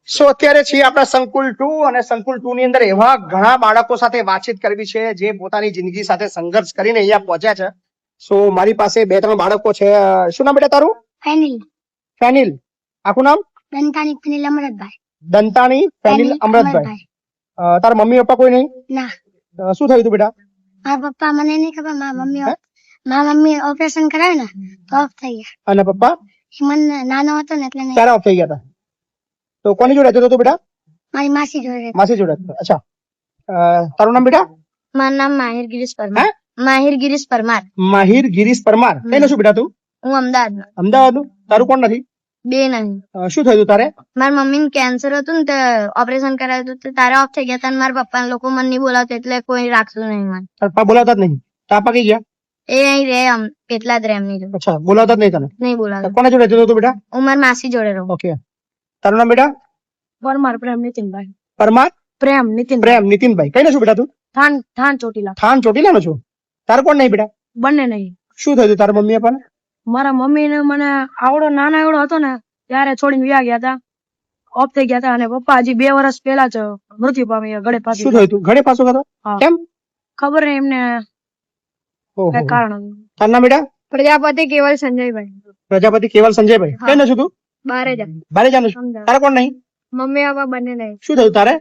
સો અત્યારે છીએ આપણા સંકુલ 2 અને સંકુલ 2 ની અંદર એવા ઘણા બાળકો સાથે વાતચીત કરવી છે જે પોતાની જિંદગી સાથે સંઘર્ષ કરીને અહીંયા પહોંચ્યા છે. સો મારી પાસે 2-3 બાળકો છે. શું નામ બેટા તારું? ફેનિલ ફેનિલ. આખું નામ? દંતાણી ફેનિલ અમરતભાઈ. દંતાણી ફેનિલ અમરતભાઈ. તારા મમ્મી પપ્પા કોઈ નહીં? ના, શું થયું તું બેટા? મારા પપ્પા મને નહીં ખબર. મારા મમ્મી ઓપરેશન કરાવ્યું ને તો ઓફ થઈ ગયા. અને પપ્પા? મને નાનો હતો ને એટલે નહીં. ક્યારે ઓફ થઈ ગયા હતા? તો કોની જોડે હતો તું બેટા? મારી માસી જોડે. માસી જોડે હતો. અચ્છા, તારું નામ બેટા? મારું નામ માહિર ગિરીશ પરમાર. માહિર ગિરીશ પરમાર. માહિર ગિરીશ પરમાર. કઈ શું બેટા તું? હું અમદાવાદ. અમદાવાદ. તારું કોણ નથી? બે નહીં. શું થયું તારે? મારા મમ્મી ને કેન્સર હતું ને તો ઓપરેશન કરાવ્યું હતું તો તારે ઓફ થઈ ગયા હતા. મારા પપ્પા લોકો મને નહીં બોલાવતા એટલે કોઈ રાખતું નહીં મને. પપ્પા બોલાવતા જ નહીં? તાપા કઈ ગયા? એ અહીં રે એટલા જ રે એમની જોડે. અચ્છા, બોલાવતા જ નહીં તને? નહીં બોલાવતા. કોના જોડે જતો તું બેટા? હું મારી માસી જોડે રહું. ઓકે. તારું નામ બેટા? પરમાર પ્રેમ નીતિનભાઈ. પરમાર પ્રેમ નીતિન. પ્રેમ નીતિનભાઈ. કઈ શું બેટા તું? થાન ચોટીલા. થાન ચોટીલા નો છું. તારું કોણ નહીં બેટા? બંને નહીં. શું થયું તારા મમ્મી પપ્પાને? મારા મમ્મી ને મને આવડો નાનો એવડો હતો ને ત્યારે છોડીને વ્યા ગયા હતા. ઓફ થઈ ગયા હતા અને પપ્પા હજી 2 વર્ષ પહેલા જ મૃત્યુ પામ્યા ગળે પાછું. શું થયું તું? ઘરે પાછો હતો? કેમ? ખબર નહીં એમને ઓહો. કઈ કારણ. તારું નામ બેટા? પ્રજાપતિ કેવલ સંજયભાઈ. પ્રજાપતિ કેવલ સંજયભાઈ. કઈ ન છું તું? બારે જા. બારે જાનું છું. તારે કોણ નહીં? મમ્મી પપ્પા બંને નહીં. શું થયું તારે?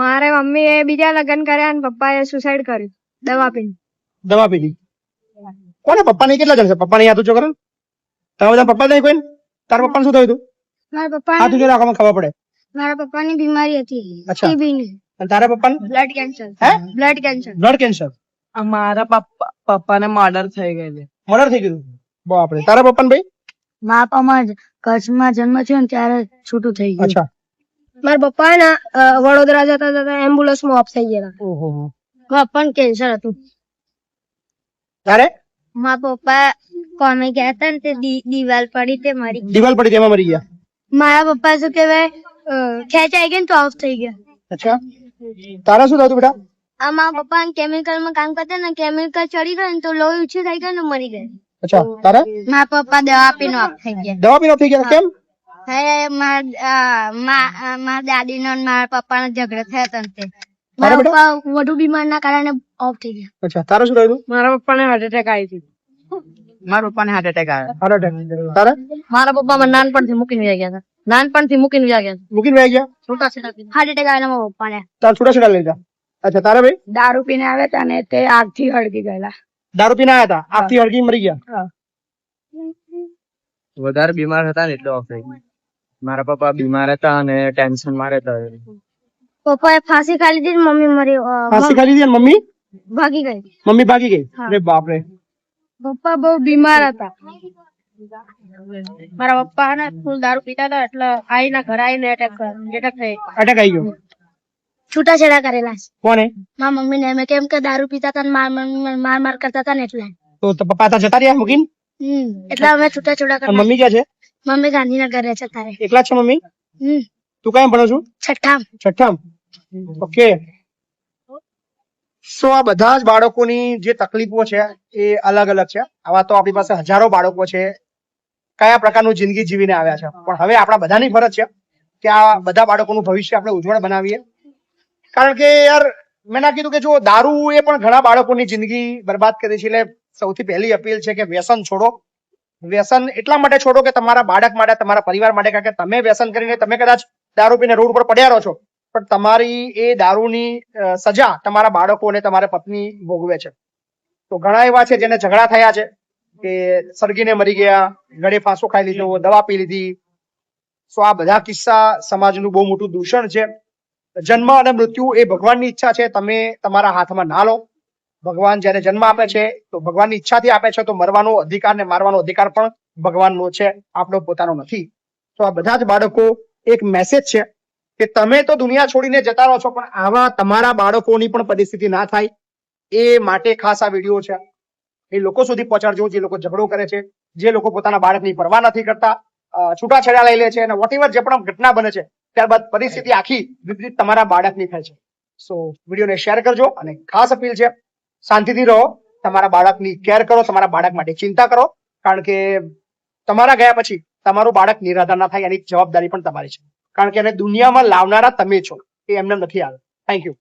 મારે મમ્મી એ બીજા લગ્ન કર્યા અને પપ્પા એ સુસાઇડ કર્યું દવા પીને. દવા પીધી. કોને? પપ્પા નહીં? કેટલા જણ છે? પપ્પા નહીં હાથ ઊંચો કરો. તમે બધા પપ્પા નહીં કોઈ? તારા પપ્પાને શું થયું તું? મારા પપ્પા હાથ ઊંચો રાખવામાં ખબર પડે. મારા પપ્પાની બીમારી હતી. અચ્છા. TB ની. અને તારા પપ્પાને? Blood cancer. હે? Blood cancer. Blood cancer. મારા પપ્પાને મર્ડર થઈ ગયેલી. મર્ડર થઈ ગયું? બાપરે. તારા પપ્પાને ભાઈ? મારા પપ્પામાં કચ્છમાં જન્મ થયો ને ત્યારે છૂટું થઈ ગયું. અચ્છા. મારા પપ્પા ને વડોદરા જતા જતા એમ્બ્યુલન્સ માં ઓફ થઈ ગયા. ઓહો. મારા પપ્પાને કેન્સર હતું. તારે? મારા પપ્પા કોમે ગયા હતા ને તે દિવાલ પડી તે મરી. દિવાલ પડી તેમાં મરી ગયા? મારા પપ્પા શું કેવાય ખેંચાઈ ગયા ને તો ઓફ થઈ ગયા. અચ્છા. તારા શું થયું બેટા? આ મારા પપ્પા કેમિકલ માં કામ કરતા ને કેમિકલ ચડી ગયું ને તો લોહી ઓછું થઈ ગયું ને મરી ગયા. અચ્છા. તારા? મારા પપ્પા દવા આપીને ઓફ થઈ ગયા. દવા પીને થઈ ગયા? કેમ? મારા દાદી નો મારા પપ્પા નો ઝઘડો થયો હતો ને તે તારા મારા પપ્પા વધુ બીમાર ના કારણે ઓફ થઈ ગયા. અચ્છા. તારા શું થયું? મારા પપ્પાને હાર્ટ એટેક આવી હતી. મારા પપ્પાને હાર્ટ એટેક આવ્યો. Heart attack. તારા? મારા પપ્પા મને નાનપણથી મૂકીને વ્યા ગયા હતા. નાનપણથી મૂકીને વ્યા ગયા મૂકીને વહી ગયા? છૂટા હાર્ટ એટેક આવેલા મારા પપ્પાને. તાર છૂટા લઈ લીધા? અચ્છા. તારા ભાઈ? દારૂ પીને આવ્યા હતા ને તે આગથી હળગી ગયેલા. દારૂ પીને આવ્યા હતા, આગથી હળગી મરી ગયા? વધારે બીમાર હતા ને એટલે ઓફ થઈ ગયું. મારા પપ્પા બીમાર હતા અને ટેન્શન માં રહેતા. પપ્પાએ ફાંસી ખાઈ લીધી ને મમ્મી મરી ફાંસી ખાઈ લીધી અને મમ્મી ભાગી ગઈ. મમ્મી ભાગી ગઈ? અરે બાપ રે. પપ્પા બહુ બીમાર હતા. મારા પપ્પા ને ફૂલ દારૂ પીતા હતા એટલે આઈના ઘર આવીને એટેક થઈ. અટેક આવી ગયો? છૂટાછેડા કરેલા છે. કોને? મારા મમ્મી ને કેમ કે દારૂ પીતા હતા ને માર કરતા હતા ને એટલે. તો પપ્પા તા જતા રહ્યા મૂકીને? એટલે અમે છૂટાછેડા અને કર્યા. મમ્મી ક્યાં છે? મમ્મી ગાંધીનગર રહે છે તારે. એકલા જ છે મમ્મી? તું કઈ ભણો છું? છઠ્ઠામ. ઓકે. સો આ બધા જ બાળકોની જે તકલીફો છે એ અલગ અલગ છે. આવા તો આપણી પાસે હજારો બાળકો છે કયા પ્રકારનું જિંદગી જીવીને આવ્યા છે. પણ હવે આપણા બધાની ફરજ છે કે આ બધા બાળકોનું ભવિષ્ય આપણે ઉજ્જવળ બનાવીએ. કારણ કે યાર મેં ના કીધું કે જો દારૂ એ પણ ઘણા બાળકોની જિંદગી બરબાદ કરી છે. એટલે સૌથી પહેલી અપીલ છે કે વ્યસન છોડો. વ્યસન એટલા માટે છોડો કે તમારા બાળક માટે, તમારા પરિવાર માટે. કારણ કે તમે વ્યસન કરીને તમે કદાચ દારૂ પીને રોડ પર પડ્યા રહો છો પણ તમારી એ દારૂની સજા તમારા બાળકો અને તમારા પત્ની ભોગવે છે. તો ઘણા એવા છે જેને ઝઘડા થયા છે કે સળગીને મરી ગયા, ગળે ફાંસો ખાઈ લીધો, દવા પી લીધી. સો આ બધા કિસ્સા સમાજનું બહુ મોટું દૂષણ છે. જન્મ અને મૃત્યુ એ ભગવાનની ઈચ્છા છે, તમે તમારા હાથમાં ના લો. ભગવાન જયારે જન્મ આપે છે તો ભગવાનની ઈચ્છાથી આપે છે, તો મરવાનો અધિકાર ને મારવાનો અધિકાર પણ ભગવાનનો છે, આપણો પોતાનો નથી. તો આ બધા જ બાળકો એક મેસેજ છે કે તમે તો દુનિયા છોડીને જતા રહો છો પણ આવા તમારા બાળકોની પણ પરિસ્થિતિ ના થાય એ માટે ખાસ આ વિડીયો છે. એ લોકો સુધી પહોંચાડજો જે લોકો ઝઘડો કરે છે, જે લોકો પોતાના બાળકની પરવા નથી કરતા, છૂટાછેડા લઈ લે છે અને વોટ જે પણ ઘટના બને છે ત્યારબાદ પરિસ્થિતિ આખી વિપરીત તમારા બાળકની થાય છે. સો વિડીયોને શેર કરજો અને ખાસ અપીલ છે શાંતિથી રહો, તમારા બાળકની કેર કરો, તમારા બાળક માટે ચિંતા કરો. કારણ કે તમારા ગયા પછી તમારું બાળક નિરાધાર ના થાય એની જવાબદારી પણ તમારી છે. કારણ કે એને દુનિયામાં લાવનારા તમે છો, એ એમને નથી આવ્યો. Thank you.